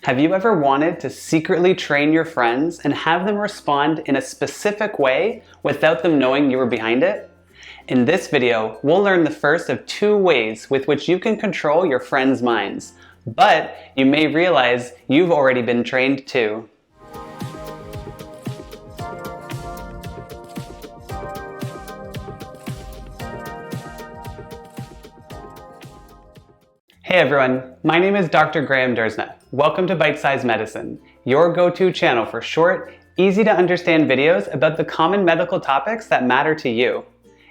Have you ever wanted to secretly train your friends and have them respond in a specific way without them knowing you were behind it? In this video, we'll learn the first of two ways with which you can control your friends' minds. But you may realize you've already been trained too. Hey everyone, my name is Dr. Dersnah. Welcome to Bite Size Medicine, your go-to channel for short, easy to understand videos about the common medical topics that matter to you.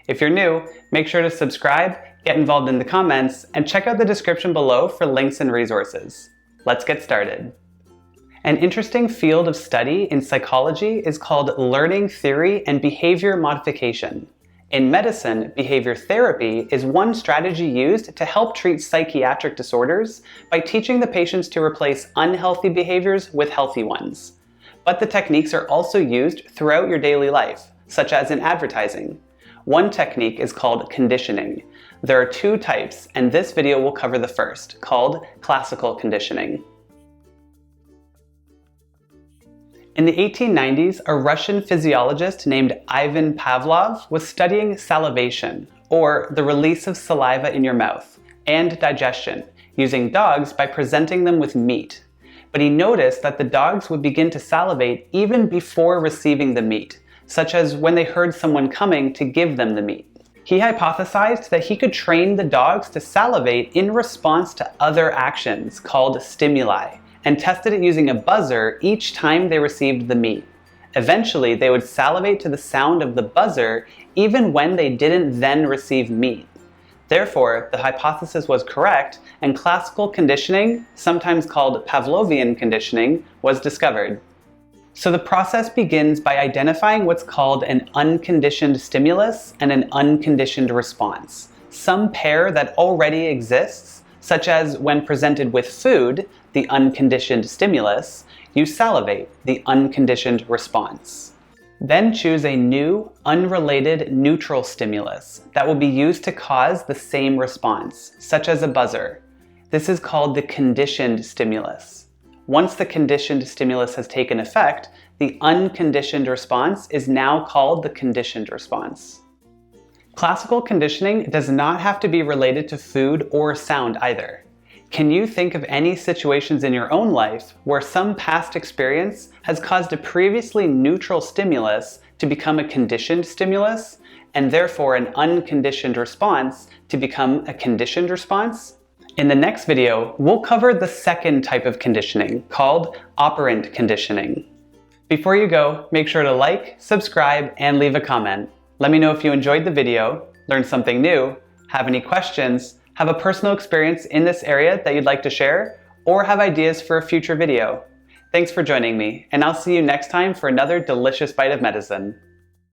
If you're new, make sure to subscribe, get involved in the comments, and check out the description below for links and resources. Let's get started. An interesting field of study in psychology is called learning theory and behavior modification. In medicine, behavior therapy is one strategy used to help treat psychiatric disorders by teaching the patients to replace unhealthy behaviors with healthy ones. But the techniques are also used throughout your daily life, such as in advertising. One technique is called conditioning. There are two types, and this video will cover the first, called classical conditioning. In the 1890s, a Russian physiologist named Ivan Pavlov was studying salivation, or the release of saliva in your mouth, and digestion, using dogs by presenting them with meat. But he noticed that the dogs would begin to salivate even before receiving the meat, such as when they heard someone coming to give them the meat. He hypothesized that he could train the dogs to salivate in response to other actions called stimuli, and tested it using a buzzer each time they received the meat. Eventually, they would salivate to the sound of the buzzer even when they didn't then receive meat. Therefore, the hypothesis was correct, and classical conditioning, sometimes called Pavlovian conditioning, was discovered. So the process begins by identifying what's called an unconditioned stimulus and an unconditioned response, some pair that already exists, such as when presented with food, the unconditioned stimulus, you salivate, the unconditioned response. Then choose a new, unrelated, neutral stimulus that will be used to cause the same response, such as a buzzer. This is called the conditioned stimulus. Once the conditioned stimulus has taken effect, the unconditioned response is now called the conditioned response. Classical conditioning does not have to be related to food or sound either. Can you think of any situations in your own life where some past experience has caused a previously neutral stimulus to become a conditioned stimulus, and therefore an unconditioned response to become a conditioned response? In the next video, we'll cover the second type of conditioning, called operant conditioning. Before you go, make sure to like, subscribe, and leave a comment. Let me know if you enjoyed the video, learned something new, have any questions, have a personal experience in this area that you'd like to share, or have ideas for a future video. Thanks for joining me, and I'll see you next time for another delicious bite of medicine.